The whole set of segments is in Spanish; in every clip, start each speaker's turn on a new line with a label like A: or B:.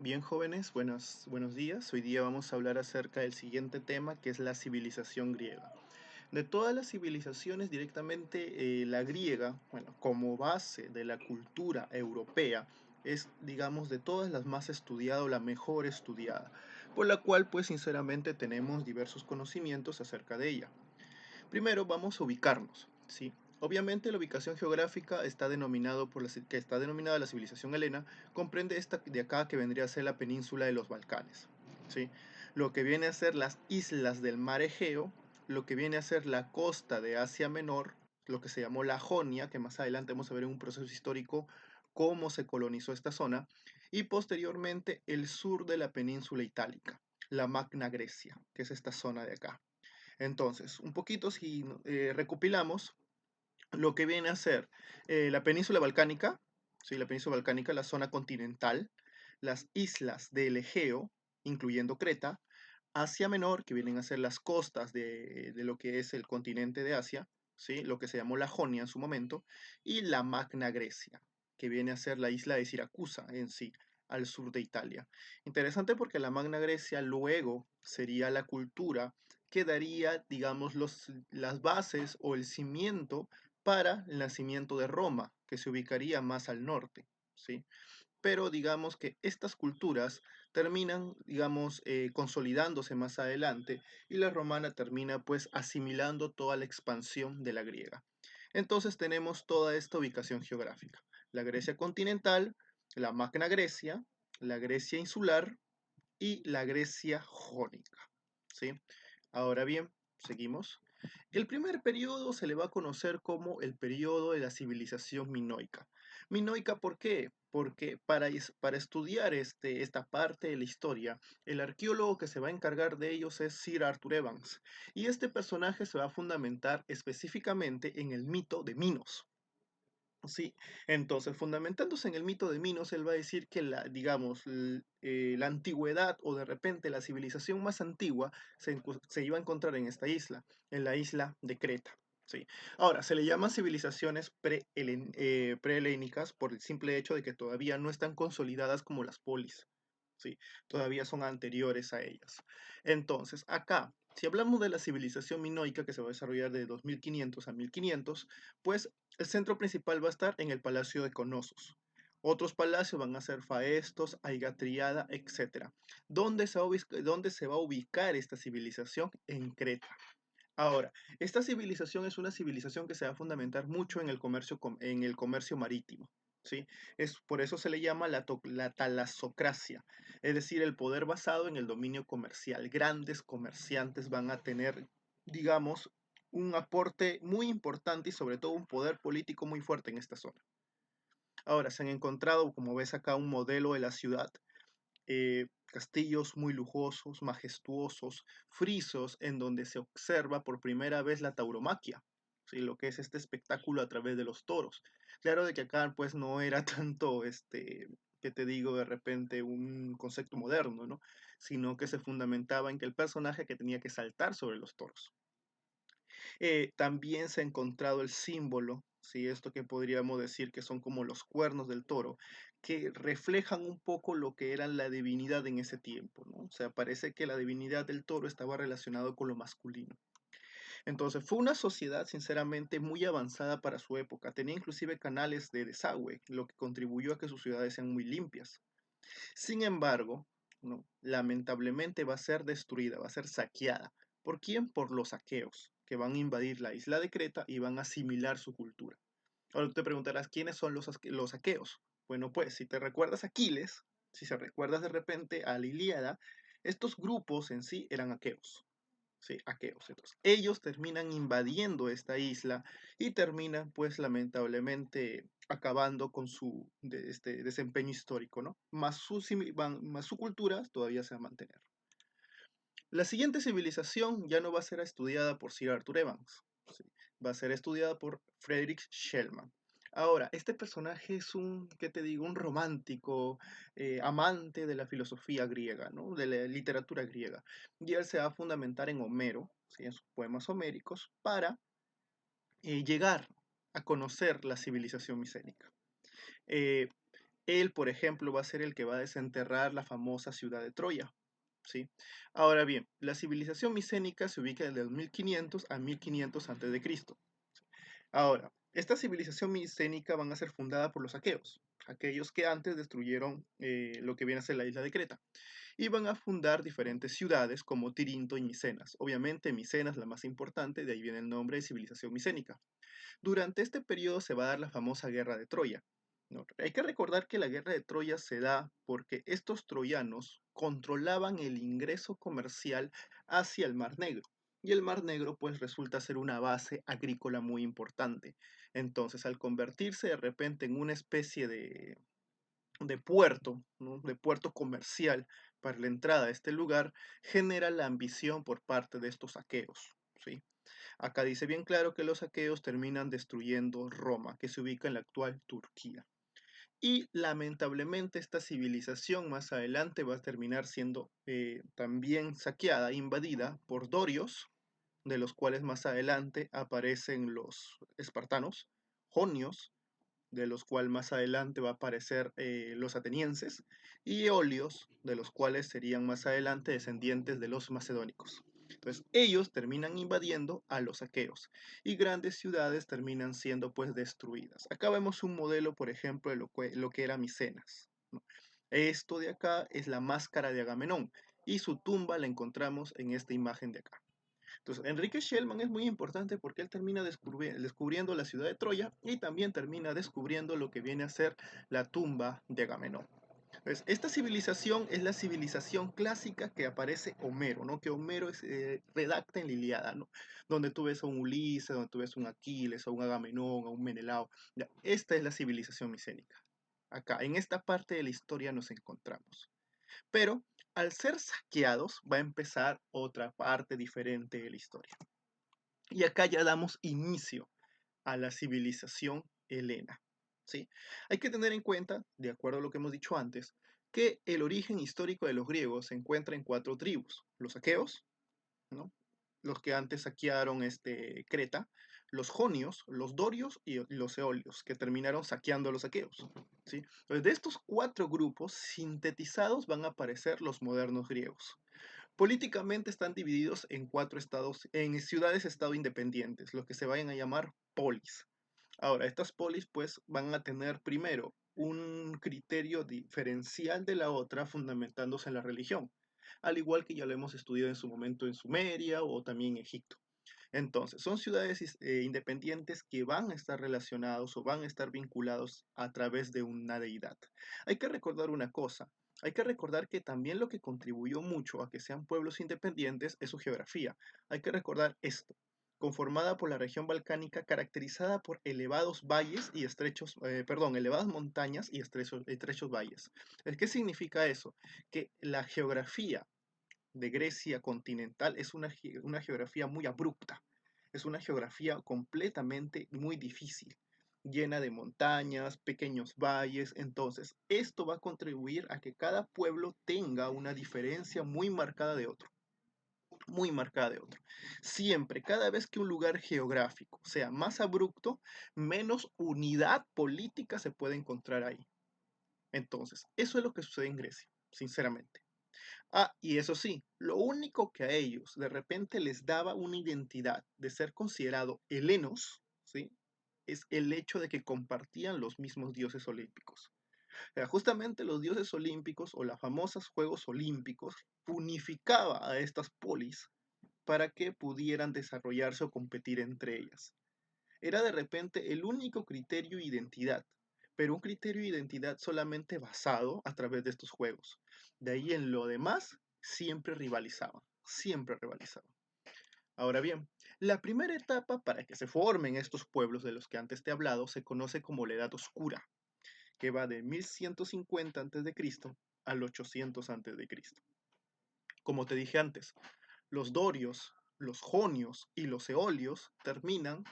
A: Bien, jóvenes, buenos días. Hoy día vamos a hablar acerca del siguiente tema, que es la civilización griega. De todas las civilizaciones, directamente la griega, bueno, como base de la cultura europea, es, digamos, de todas las más estudiada o la mejor estudiada, por la cual, pues, sinceramente, tenemos diversos conocimientos acerca de ella. Primero vamos a ubicarnos, ¿sí? Obviamente la ubicación geográfica está denominado por que está denominada la civilización helena, comprende esta de acá que vendría a ser la península de los Balcanes, ¿sí? Lo que viene a ser las islas del mar Egeo, lo que viene a ser la costa de Asia Menor, lo que se llamó la Jonia, que más adelante vamos a ver en un proceso histórico cómo se colonizó esta zona, y posteriormente el sur de la península itálica, la Magna Grecia, que es esta zona de acá. Entonces, un poquito si recopilamos lo que viene a ser la península balcánica, ¿sí? La península balcánica, la zona continental, las islas del Egeo, incluyendo Creta, Asia Menor, que vienen a ser las costas de lo que es el continente de Asia, ¿sí? Lo que se llamó la Jonia en su momento, y la Magna Grecia, que viene a ser la isla de Siracusa en sí, al sur de Italia. Interesante porque la Magna Grecia luego sería la cultura que daría, digamos, las bases o el cimiento para el nacimiento de Roma, que se ubicaría más al norte, ¿sí? Pero digamos que estas culturas terminan, digamos, consolidándose más adelante y la romana termina pues asimilando toda la expansión de la griega. Entonces tenemos toda esta ubicación geográfica. La Grecia continental, la Magna Grecia, la Grecia insular y la Grecia jónica, ¿sí? Ahora bien, seguimos. El primer periodo se le va a conocer como el periodo de la civilización minoica. Minoica, ¿por qué? Porque para estudiar esta parte de la historia, el arqueólogo que se va a encargar de ellos es Sir Arthur Evans. Y este personaje se va a fundamentar específicamente en el mito de Minos. Sí, entonces fundamentándose en el mito de Minos, él va a decir que digamos, la antigüedad o de repente la civilización más antigua se iba a encontrar en esta isla, en la isla de Creta. Sí. Ahora, se le llama civilizaciones prehelénicas por el simple hecho de que todavía no están consolidadas como las polis. Sí, todavía son anteriores a ellas. Entonces, acá, si hablamos de la civilización minoica que se va a desarrollar de 2500 a 1500, pues el centro principal va a estar en el Palacio de Conosos. Otros palacios van a ser Faestos, Aigatriada, etc. ¿Dónde se va a ubicar esta civilización? En Creta. Ahora, esta civilización es una civilización que se va a fundamentar mucho en el comercio marítimo, ¿sí? Por eso se le llama la talasocracia, es decir, el poder basado en el dominio comercial. Grandes comerciantes van a tener, digamos, un aporte muy importante y sobre todo un poder político muy fuerte en esta zona. Ahora, se han encontrado, como ves acá, un modelo de la ciudad, castillos muy lujosos, majestuosos, frisos, en donde se observa por primera vez la tauromaquia, ¿sí? Lo que es este espectáculo a través de los toros. Claro de que acá pues no era tanto, que te digo de repente, un concepto moderno, ¿no? Sino que se fundamentaba en que el personaje que tenía que saltar sobre los toros. También se ha encontrado el símbolo, ¿sí? Esto que podríamos decir que son como los cuernos del toro, que reflejan un poco lo que era la divinidad en ese tiempo, ¿no? O sea, parece que la divinidad del toro estaba relacionado con lo masculino. Entonces, fue una sociedad sinceramente muy avanzada para su época. Tenía inclusive canales de desagüe, lo que contribuyó a que sus ciudades sean muy limpias. Sin embargo, ¿no? Lamentablemente va a ser destruida, va a ser saqueada. ¿Por quién? Por los aqueos, que van a invadir la isla de Creta y van a asimilar su cultura. Ahora tú te preguntarás, ¿quiénes son los aqueos? Bueno, pues si te recuerdas a Aquiles, si se recuerdas de repente a la Ilíada, estos grupos en sí eran aqueos. Sí, aqueos. Entonces, ellos terminan invadiendo esta isla y terminan, pues, lamentablemente acabando con este desempeño histórico, ¿no? Más su cultura todavía se va a mantener. La siguiente civilización ya no va a ser estudiada por Sir Arthur Evans, ¿sí? Va a ser estudiada por Friedrich Schellmann. Ahora, este personaje es ¿qué te digo? Un romántico, amante de la filosofía griega, ¿no? De la literatura griega. Y él se va a fundamentar en Homero, ¿sí? En sus poemas homéricos, para llegar a conocer la civilización micénica. Eh, Él, por ejemplo, va a ser el que va a desenterrar la famosa ciudad de Troya. ¿Sí? Ahora bien, la civilización micénica se ubica desde el 1500 a 1500 a.C. Ahora, esta civilización micénica van a ser fundada por los aqueos, aquellos que antes destruyeron lo que viene a ser la isla de Creta, y van a fundar diferentes ciudades como Tirinto y Micenas. Obviamente Micenas la más importante, de ahí viene el nombre de civilización micénica. Durante este periodo se va a dar la famosa guerra de Troya. ¿No? Hay que recordar que la guerra de Troya se da porque estos troyanos controlaban el ingreso comercial hacia el Mar Negro. Y el Mar Negro pues resulta ser una base agrícola muy importante. Entonces al convertirse de repente en una especie de puerto, ¿no? De puerto comercial para la entrada a este lugar, genera la ambición por parte de estos aqueos. ¿Sí? Acá dice bien claro que los aqueos terminan destruyendo Roma, que se ubica en la actual Turquía. Y lamentablemente esta civilización más adelante va a terminar siendo también saqueada, invadida por dorios, de los cuales más adelante aparecen los espartanos, jonios, de los cuales más adelante va a aparecer los atenienses, y eolios, de los cuales serían más adelante descendientes de los macedónicos. Entonces ellos terminan invadiendo a los aqueos y grandes ciudades terminan siendo pues destruidas. Acá vemos un modelo, por ejemplo, de lo que era Micenas, ¿no? Esto de acá es la máscara de Agamenón y su tumba la encontramos en esta imagen de acá. Entonces, Enrique Shellman es muy importante porque él termina descubriendo la ciudad de Troya y también termina descubriendo lo que viene a ser la tumba de Agamenón. Entonces, esta civilización es la civilización clásica que aparece Homero, ¿no? Que Homero redacta en la Ilíada, ¿no? Donde tú ves a un Ulises, donde tú ves a un Aquiles, a un Agamenón, a un Menelao. Ya, esta es la civilización micénica. Acá, en esta parte de la historia nos encontramos. Pero al ser saqueados va a empezar otra parte diferente de la historia. Y acá ya damos inicio a la civilización helena. ¿Sí? Hay que tener en cuenta, de acuerdo a lo que hemos dicho antes, que el origen histórico de los griegos se encuentra en cuatro tribus: los aqueos, ¿no? Los que antes saquearon Creta, los jonios, los dorios y los eolios, que terminaron saqueando a los aqueos. ¿Sí? Entonces, de estos cuatro grupos sintetizados van a aparecer los modernos griegos. Políticamente están divididos en cuatro estados, en ciudades-estado independientes, lo que se vayan a llamar polis. Ahora, estas polis pues van a tener primero un criterio diferencial de la otra fundamentándose en la religión, al igual que ya lo hemos estudiado en su momento en Sumeria o también en Egipto. Entonces, son ciudades independientes que van a estar relacionados o van a estar vinculados a través de una deidad. Hay que recordar una cosa, hay que recordar que también lo que contribuyó mucho a que sean pueblos independientes es su geografía. Hay que recordar esto, conformada por la región balcánica caracterizada por elevados valles y estrechos, elevadas montañas y estrechos valles. ¿Qué significa eso? Que la geografía de Grecia continental es una geografía muy abrupta, es una geografía completamente muy difícil, llena de montañas, pequeños valles. Entonces, esto va a contribuir a que cada pueblo tenga una diferencia muy marcada de otro, muy marcada de otro. Siempre, cada vez que un lugar geográfico sea más abrupto, menos unidad política se puede encontrar ahí. Entonces, eso es lo que sucede en Grecia, sinceramente. Ah, y eso sí, lo único que a ellos de repente les daba una identidad de ser considerado helenos, ¿sí? Es el hecho de que compartían los mismos dioses olímpicos. O sea, justamente los dioses olímpicos o las famosas Juegos Olímpicos unificaba a estas polis para que pudieran desarrollarse o competir entre ellas. Era de repente el único criterio de identidad, pero un criterio de identidad solamente basado a través de estos juegos. De ahí en lo demás, siempre rivalizaban, siempre rivalizaban. Ahora bien, la primera etapa para que se formen estos pueblos de los que antes te he hablado se conoce como la Edad Oscura, que va de 1150 a.C. al 800 a.C. Como te dije antes, los dorios, los jonios y los eolios terminan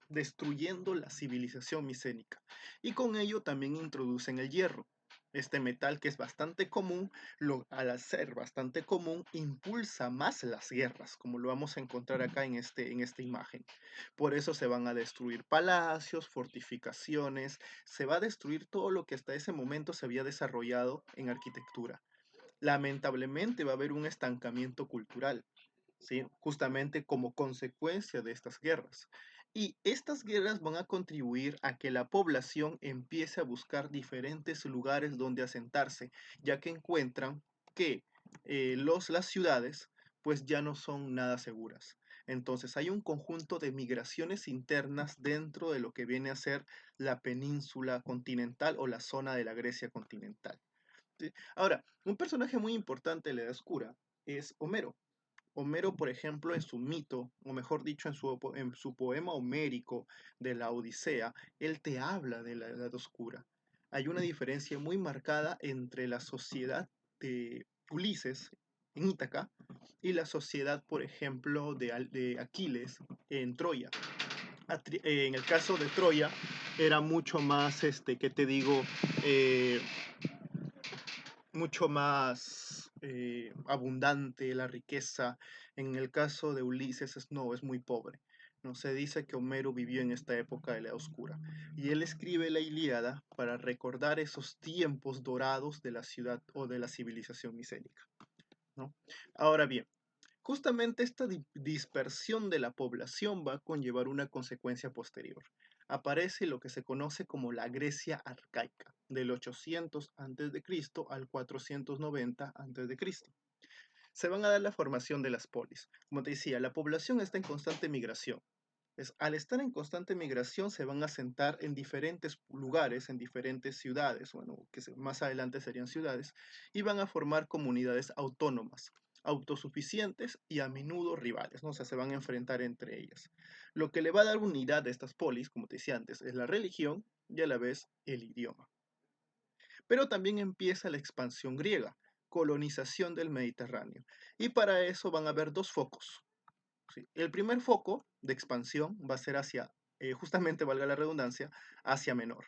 A: destruyendo la civilización micénica y con ello también introducen el hierro. Este metal que es bastante común, al ser bastante común, impulsa más las guerras, como lo vamos a encontrar acá en esta imagen. Por eso se van a destruir palacios, fortificaciones, se va a destruir todo lo que hasta ese momento se había desarrollado en arquitectura. Lamentablemente va a haber un estancamiento cultural, ¿sí? Justamente como consecuencia de estas guerras. Y estas guerras van a contribuir a que la población empiece a buscar diferentes lugares donde asentarse, ya que encuentran que las ciudades pues ya no son nada seguras. Entonces hay un conjunto de migraciones internas dentro de lo que viene a ser la península continental o la zona de la Grecia continental. ¿Sí? Ahora, un personaje muy importante de la Edad Oscura es Homero. Homero, por ejemplo, en su mito, o mejor dicho, en su poema homérico de la Odisea, él te habla de la Edad Oscura. Hay una diferencia muy marcada entre la sociedad de Ulises en Ítaca y la sociedad, por ejemplo, de Aquiles en Troya. En el caso de Troya, era mucho más, ¿qué te digo? Eh, Mucho más abundante la riqueza. En el caso de Ulises no, es muy pobre. No se dice que Homero vivió en esta época de la oscura y él escribe la Ilíada para recordar esos tiempos dorados de la ciudad o de la civilización micénica, ¿no? Ahora bien, justamente esta dispersión de la población va a conllevar una consecuencia posterior. Aparece lo que se conoce como la Grecia arcaica, del 800 a.C. al 490 a.C. Se van a dar la formación de las polis. Como te decía, la población está en constante migración. Al estar en constante migración se van a asentar en diferentes lugares, en diferentes ciudades, bueno, más adelante serían ciudades, y van a formar comunidades autónomas, autosuficientes y a menudo rivales, ¿no? O sea, se van a enfrentar entre ellas. Lo que le va a dar unidad a estas polis, como te decía antes, es la religión y a la vez el idioma. Pero también empieza la expansión griega, colonización del Mediterráneo, y para eso van a haber dos focos. ¿Sí? El primer foco de expansión va a ser hacia, justamente valga la redundancia, Asia Menor.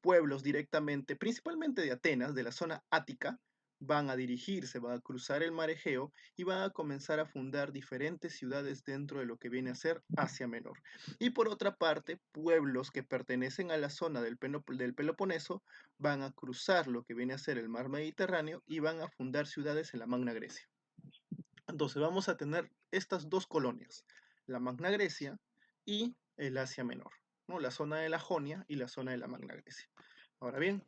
A: Pueblos directamente, principalmente de Atenas, de la zona ática, van a dirigirse, van a cruzar el mar Egeo y van a comenzar a fundar diferentes ciudades dentro de lo que viene a ser Asia Menor. Y por otra parte, pueblos que pertenecen a la zona del Peloponeso van a cruzar lo que viene a ser el mar Mediterráneo y van a fundar ciudades en la Magna Grecia. Entonces vamos a tener estas dos colonias, la Magna Grecia y el Asia Menor, ¿no? La zona de la Jonia y la zona de la Magna Grecia. Ahora bien,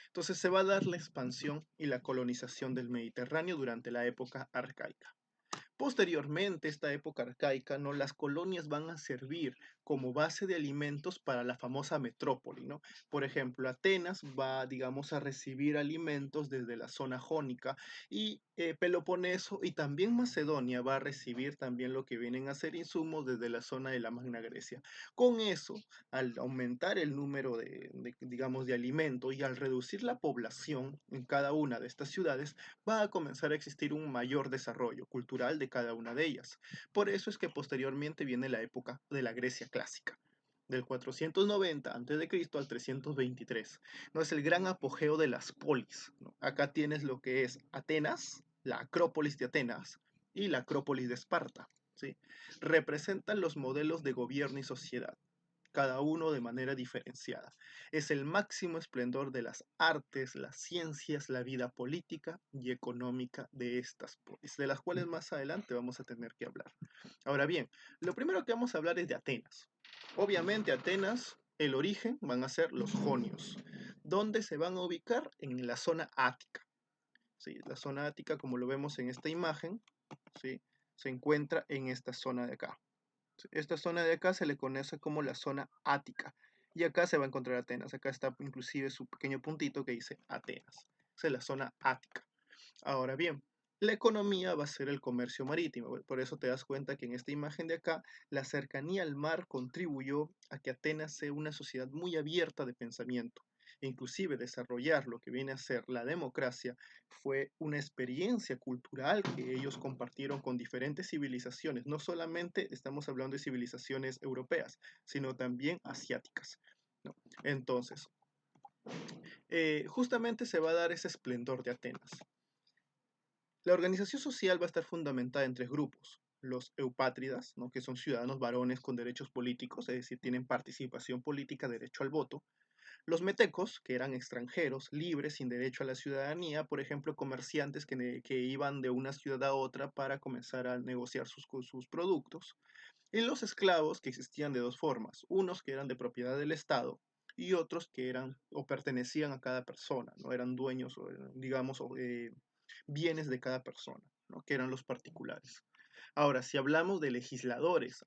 A: entonces se va a dar la expansión y la colonización del Mediterráneo durante la época arcaica. Posteriormente, esta época arcaica, ¿no? Las colonias van a servir como base de alimentos para la famosa metrópoli, ¿no? Por ejemplo, Atenas va, digamos, a recibir alimentos desde la zona jónica y Peloponeso y también Macedonia va a recibir también lo que vienen a ser insumos desde la zona de la Magna Grecia. Con eso, al aumentar el número digamos, de alimentos y al reducir la población en cada una de estas ciudades, va a comenzar a existir un mayor desarrollo cultural de cada una de ellas. Por eso es que posteriormente viene la época de la Grecia clásica, del 490 a.C. al 323. ¿No? Es el gran apogeo de las polis, ¿no? Acá tienes lo que es Atenas, la Acrópolis de Atenas y la Acrópolis de Esparta. ¿Sí? Representan los modelos de gobierno y sociedad, cada uno de manera diferenciada. Es el máximo esplendor de las artes, las ciencias, la vida política y económica de estas polis, de las cuales más adelante vamos a tener que hablar. Ahora bien, lo primero que vamos a hablar es de Atenas. Obviamente Atenas, el origen van a ser los jonios, donde se van a ubicar en la zona ática. ¿Sí? La zona ática, como lo vemos en esta imagen, ¿sí? Se encuentra en esta zona de acá. Esta zona de acá se le conoce como la zona ática. Y acá se va a encontrar Atenas. Acá está inclusive su pequeño puntito que dice Atenas. Esa es la zona ática. Ahora bien, la economía va a ser el comercio marítimo. Por eso te das cuenta que en esta imagen de acá, la cercanía al mar contribuyó a que Atenas sea una sociedad muy abierta de pensamiento. E inclusive desarrollar lo que viene a ser la democracia fue una experiencia cultural que ellos compartieron con diferentes civilizaciones. No solamente estamos hablando de civilizaciones europeas, sino también asiáticas, ¿no? Entonces, Justamente se va a dar ese esplendor de Atenas. La organización social va a estar fundamentada en tres grupos. Los eupátridas, ¿no? Que son ciudadanos varones con derechos políticos, es decir, tienen participación política, derecho al voto. Los metecos, que eran extranjeros, libres, sin derecho a la ciudadanía, por ejemplo, comerciantes que iban de una ciudad a otra para comenzar a negociar sus productos. Y los esclavos, que existían de dos formas, unos que eran de propiedad del Estado y otros que eran o pertenecían a cada persona, no eran dueños, o, digamos, bienes de cada persona, ¿no? Que eran los particulares. Ahora, si hablamos de legisladores,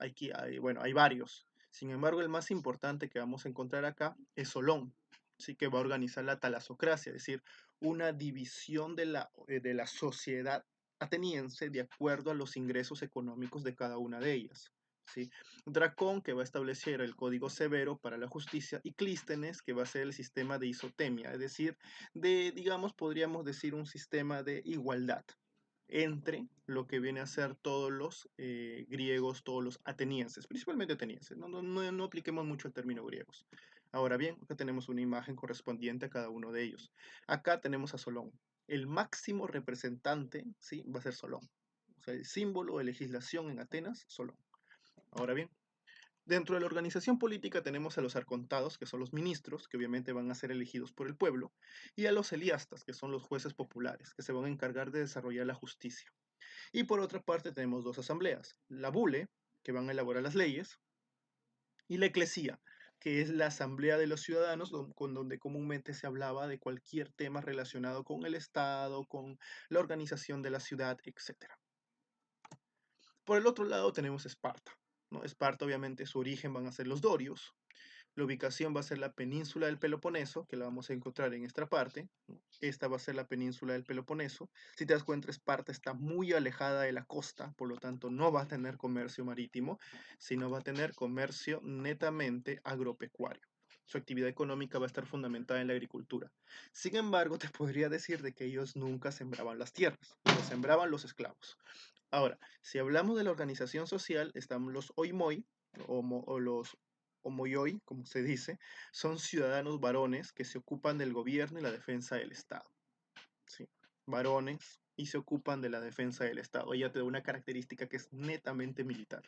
A: bueno, hay varios. Sin embargo, el más importante que vamos a encontrar acá es Solón, sí que va a organizar la talasocracia, es decir, una división de la sociedad ateniense de acuerdo a los ingresos económicos de cada una de ellas. ¿Sí? Dracón, que va a establecer el código severo para la justicia, y Clístenes, que va a ser el sistema de isotemia, es decir, digamos, podríamos decir un sistema de igualdad entre lo que viene a ser todos los griegos, todos los atenienses, principalmente atenienses. No apliquemos mucho el término griegos. Ahora bien, acá tenemos una imagen correspondiente a cada uno de ellos. Acá tenemos a Solón. El máximo representante, ¿sí? Va a ser Solón. O sea, el símbolo de legislación en Atenas, Solón. Ahora bien, dentro de la organización política tenemos a los arcontados, que son los ministros, que obviamente van a ser elegidos por el pueblo, y a los eliastas, que son los jueces populares, que se van a encargar de desarrollar la justicia. Y por otra parte tenemos dos asambleas, la bule, que van a elaborar las leyes, y la eclesía, que es la asamblea de los ciudadanos, con donde comúnmente se hablaba de cualquier tema relacionado con el Estado, con la organización de la ciudad, etc. Por el otro lado tenemos Esparta, ¿no? Esparta obviamente su origen van a ser los dorios. La ubicación va a ser la península del Peloponeso, que la vamos a encontrar en esta parte. Esta va a ser la península del Peloponeso. Si te das cuenta, Esparta está muy alejada de la costa, por lo tanto no va a tener comercio marítimo, sino va a tener comercio netamente agropecuario. Su actividad económica va a estar fundamentada en la agricultura. Sin embargo, te podría decir de que ellos nunca sembraban las tierras, lo sembraban los esclavos. Ahora, si hablamos de la organización social, están los oimoi, o los homoioi, como se dice, son ciudadanos varones que se ocupan del gobierno y la defensa del Estado. ¿Sí? Varones y se ocupan de la defensa del Estado. Ella te da una característica que es netamente militar.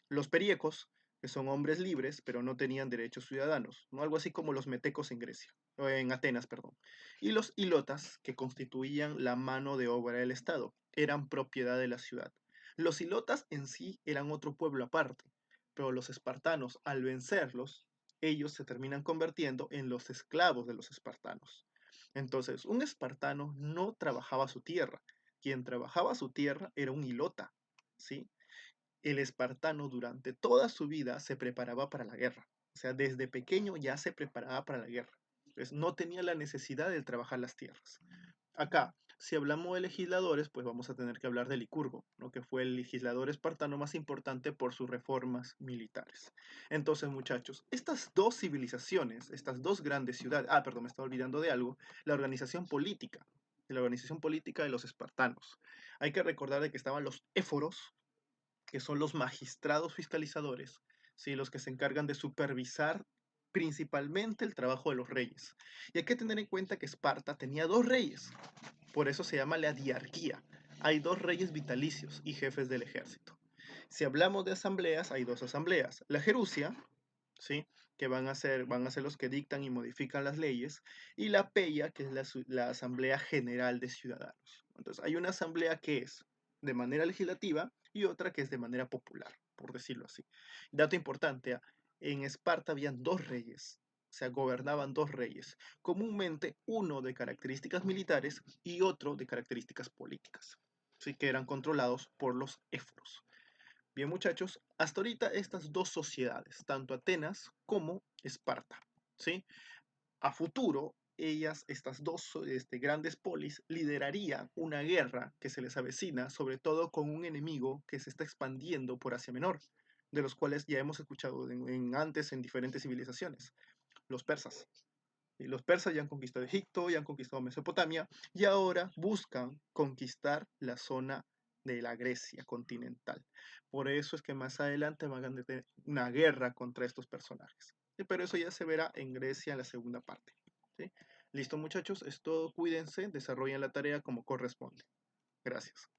A: Los periecos, que son hombres libres, pero no tenían derechos ciudadanos, ¿no? Algo así como los metecos en Grecia, o en Atenas, perdón. Y los ilotas, que constituían la mano de obra del Estado, eran propiedad de la ciudad. Los ilotas en sí eran otro pueblo aparte, pero los espartanos, al vencerlos, ellos se terminan convirtiendo en los esclavos de los espartanos. Entonces, un espartano no trabajaba su tierra, quien trabajaba su tierra era un ilota, ¿sí? El espartano durante toda su vida se preparaba para la guerra. O sea, desde pequeño ya se preparaba para la guerra. Entonces, no tenía la necesidad de trabajar las tierras. Acá, si hablamos de legisladores, pues vamos a tener que hablar de Licurgo, ¿no? Que fue el legislador espartano más importante por sus reformas militares. Entonces, muchachos, estas dos civilizaciones, estas dos grandes ciudades, perdón, me estaba olvidando de algo, la organización política de los espartanos. Hay que recordar de que estaban los éforos, que son los magistrados fiscalizadores, ¿sí? Los que se encargan de supervisar principalmente el trabajo de los reyes. Y hay que tener en cuenta que Esparta tenía dos reyes, por eso se llama la diarquía. Hay dos reyes vitalicios y jefes del ejército. Si hablamos de asambleas, hay dos asambleas. La Jerusia, ¿sí? Que van a ser los que dictan y modifican las leyes, y la Peya, que es la Asamblea General de Ciudadanos. Entonces, hay una asamblea que es de manera legislativa y otra que es de manera popular, por decirlo así. Dato importante, en Esparta habían dos reyes, o sea, gobernaban dos reyes, comúnmente uno de características militares y otro de características políticas, ¿sí? Que eran controlados por los éforos. Bien, muchachos, hasta ahorita estas dos sociedades, tanto Atenas como Esparta, ¿sí? A futuro, estas dos grandes polis, liderarían una guerra que se les avecina, sobre todo con un enemigo que se está expandiendo por Asia Menor, de los cuales ya hemos escuchado antes en diferentes civilizaciones, los persas. Y los persas ya han conquistado Egipto, ya han conquistado Mesopotamia, y ahora buscan conquistar la zona de la Grecia continental. Por eso es que más adelante van a tener una guerra contra estos personajes. Pero eso ya se verá en Grecia en la segunda parte. ¿sí? Listo, muchachos, es todo. Cuídense, desarrollen la tarea como corresponde. Gracias.